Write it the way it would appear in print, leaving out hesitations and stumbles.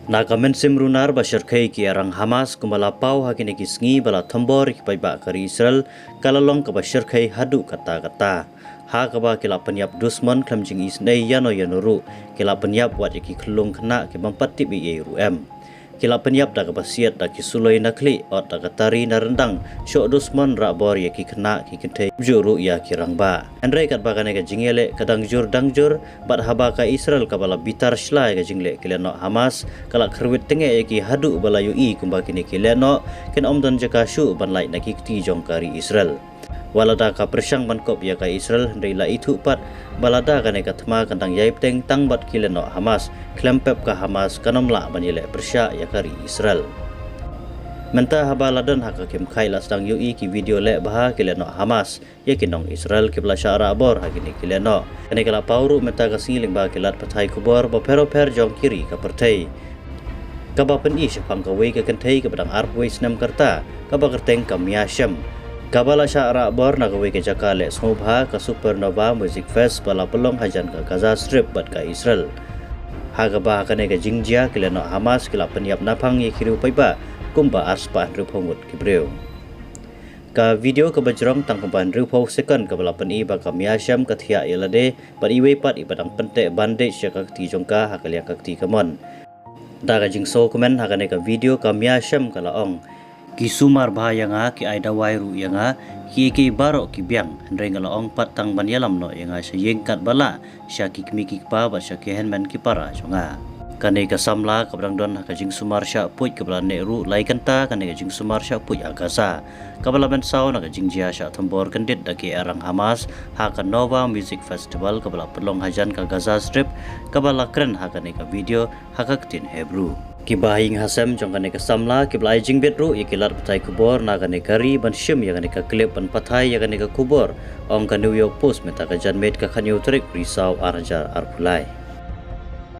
Nagamen simrunar basyarkai ki arang Hamas kumala pau hakine kisngi bala thambor ki paiba kari Israel kalalong ka basyarkai hadu kata-kata. Ha kaba kila penyap dusman klamjing isnei yano yanuru kila penyap wat ki klung kena ki bampati bi yeruem. Kila penyap da kabasiat da kisuloi nakli ot da katari na rendang syok dusman rabor ya ki kena ki kente juru ya kirang ba. Andrei kat bagane ka jingele kadang jur dangjur bat haba ka Israel ka bala bitar shlai ka jingle kileno Hamas kala kerwit tenge ya ki hadu bala UI kumba kini kileno ken omdan jaka syu ban lai na ki ti jongkari Israel. Walada ka persang bankop ya ka Israel hendai la itu pat balada ka neka thma kandang yai teng tang bat kileno Hamas klempep ka Hamas kanomla banile persya ya kari Israel. Menta habaladan haka kim khai la sedang UI ki video le baha kileno Hamas ya kinong Israel ki bla syara bor hakini kileno kane kala pauru menta ka siling ba kilat pathai kubor ba pero per jong kiri ka pertai kaba pen i syapang ka wei ka kentai ka badang arp wei snam karta kaba kerteng ka miasyam Kabala syara bor na gawe ke jakale sobha ka Supernova Music Fest bala pelong hajan ka Gaza Strip bat ka Israel. Haga ba ka ne ka jingjia kileno Hamas kila peniap napang ye kiru paiba kumba arspa rupongut kibreu. Ka video ka bajrong tang kumban rupo second ka bala peni ba ka miasyam ka thia yelade bat iwe pat ibadang pente bandage ya ka ti jongka hakalia ka ti kamon. Da ka jingso komen haga ne ka video ka miasyam ka laong Kisumar bahaya nga ki aida wairu ya nga ki barok ki biang hendrai ngalaong patang banyalam no ya nga sa yengkat bala sya ki kmiki pa ba sya ki henman ki para jonga kane ka samla ka brang don ka jing sumar sya puj ka bala neru lai kanta kane ka jing sumar sya puj agasa ka bala ben saw na ka jing jia sya thambor kendit da ki arang Hamas ha ka Nova Music Festival ka bala pelong hajan ka Gaza Strip ka bala kren ha kane ka video ha ka tin Hebrew Kibahing hasem jong kane ka samla kiblai jing betru ye kilar patai kubor na kane kari ban shim ya kane ka clip ban pathai ya kane ka kubor ong ka New York Post meta ka janmet ka khanyo trik risau arjar arpulai